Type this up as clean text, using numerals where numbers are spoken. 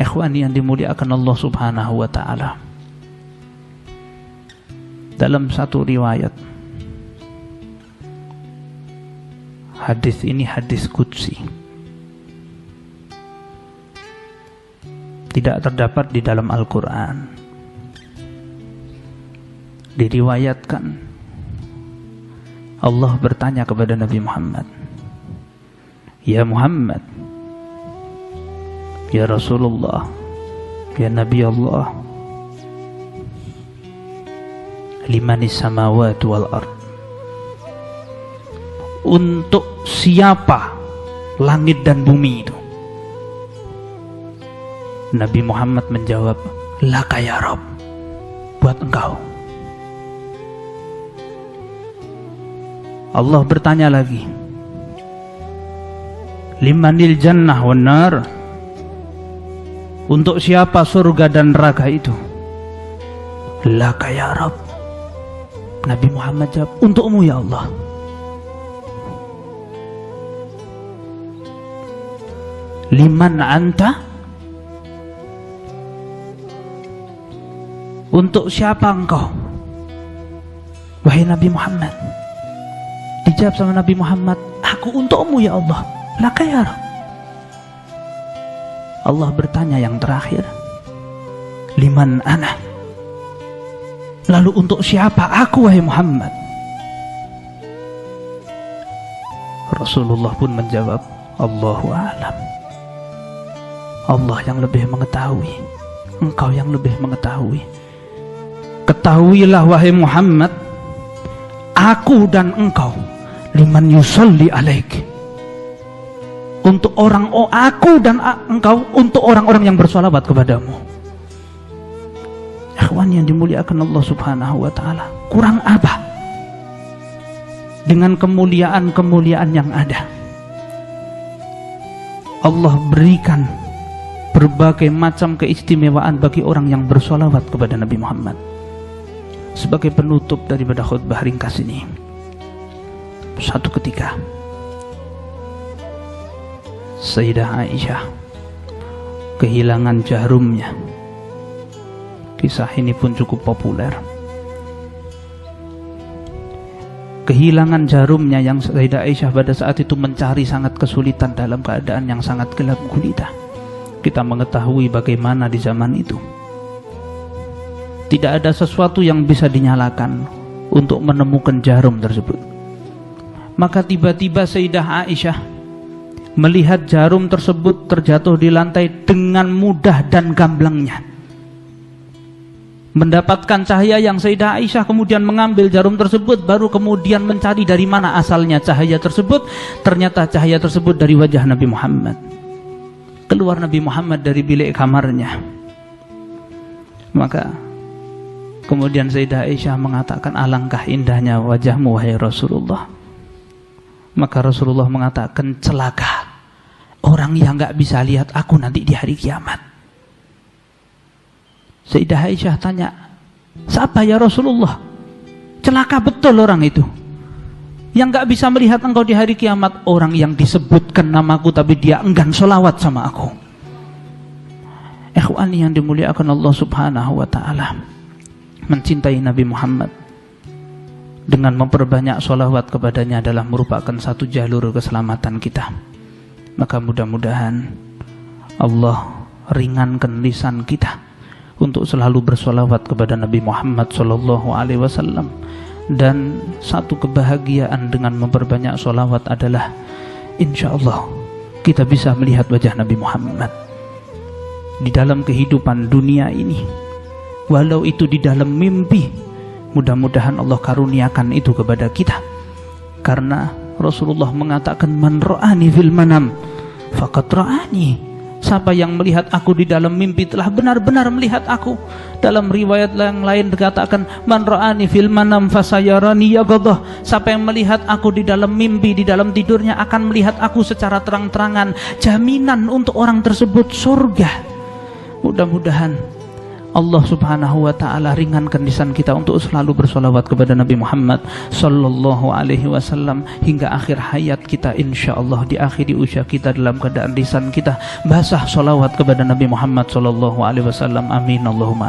Ikhwan yang dimuliakan Allah Subhanahu wa ta'ala, dalam satu riwayat, hadis ini hadis qudsi, tidak terdapat di dalam Al-Quran. Diriwayatkan Allah bertanya kepada Nabi Muhammad, "Ya Muhammad, ya Rasulullah, ya Nabi Allah, limanis samawati wal ard?" Untuk siapa langit dan bumi itu? Nabi Muhammad menjawab, "Laka ya Rabb," buat engkau. Allah bertanya lagi, "Limanil jannah wan nar?" Untuk siapa surga dan neraka itu? "Laka ya Rabb." Nabi Muhammad jawab, "Untukmu ya Allah." "Liman anta?" Untuk siapa engkau, wahai Nabi Muhammad? Dijawab sama Nabi Muhammad, "Aku untukmu ya Allah." "Laka ya Rabb." Allah bertanya yang terakhir, "Liman ana?" Lalu untuk siapa aku wahai Muhammad? Rasulullah pun menjawab, "Allahu a'lam." Allah yang lebih mengetahui, engkau yang lebih mengetahui. Ketahuilah wahai Muhammad, aku dan engkau liman yusalli alaik, untuk aku dan engkau untuk orang-orang yang bersolawat kepadamu. Ikhwan yang dimuliakan Allah Subhanahu wa ta'ala, kurang apa dengan kemuliaan-kemuliaan yang ada? Allah berikan berbagai macam keistimewaan bagi orang yang bersolawat kepada Nabi Muhammad. Sebagai penutup daripada khutbah ringkas ini, satu ketika Sayyidah Aisyah kehilangan jarumnya. Kisah ini pun cukup populer. Kehilangan jarumnya yang Sayyidah Aisyah pada saat itu mencari sangat kesulitan dalam keadaan yang sangat gelap gulita. Kita mengetahui bagaimana di zaman itu tidak ada sesuatu yang bisa dinyalakan untuk menemukan jarum tersebut. Maka tiba-tiba Sayyidah Aisyah melihat jarum tersebut terjatuh di lantai dengan mudah dan gamblangnya. Mendapatkan cahaya yang Sayyidah Aisyah kemudian mengambil jarum tersebut, baru kemudian mencari dari mana asalnya cahaya tersebut. Ternyata cahaya tersebut dari wajah Nabi Muhammad. Keluar Nabi Muhammad dari bilik kamarnya. Maka kemudian Sayyidah Aisyah mengatakan, "Alangkah indahnya wajahmu wahai Rasulullah." Maka Rasulullah mengatakan, "Celaka orang yang gak bisa lihat aku nanti di hari kiamat." Sayyidah Aisyah tanya, "Siapa ya Rasulullah?" "Celaka betul orang itu yang gak bisa melihat engkau di hari kiamat." "Orang yang disebutkan namaku tapi dia enggan sholawat sama aku." Ikhwani yang dimuliakan Allah Subhanahu wa ta'ala, mencintai Nabi Muhammad dengan memperbanyak sholawat kepadanya adalah merupakan satu jalur keselamatan kita. Maka mudah-mudahan Allah ringankan lisan kita untuk selalu bersolawat kepada Nabi Muhammad SAW. Dan satu kebahagiaan dengan memperbanyak sholawat adalah insya Allah kita bisa melihat wajah Nabi Muhammad di dalam kehidupan dunia ini. Walau itu di dalam mimpi, mudah-mudahan Allah karuniakan itu kepada kita. Karena Rasulullah mengatakan, "Man ra'ani fil manam faqad ra'ani." Siapa yang melihat aku di dalam mimpi telah benar-benar melihat aku. Dalam riwayat yang lain dikatakan, "Man ra'ani fil manam fasayarani yaqadhah." Siapa yang melihat aku di dalam mimpi, di dalam tidurnya akan melihat aku secara terang-terangan. Jaminan untuk orang tersebut surga. Mudah-mudahan Allah subhanahu wa ta'ala ringankan lisan kita untuk selalu bersolawat kepada Nabi Muhammad sallallahu alaihi wasallam hingga akhir hayat kita, insyaallah di akhir usia kita dalam keadaan lisan kita basah solawat kepada Nabi Muhammad sallallahu alaihi wasallam. Amin Allahumma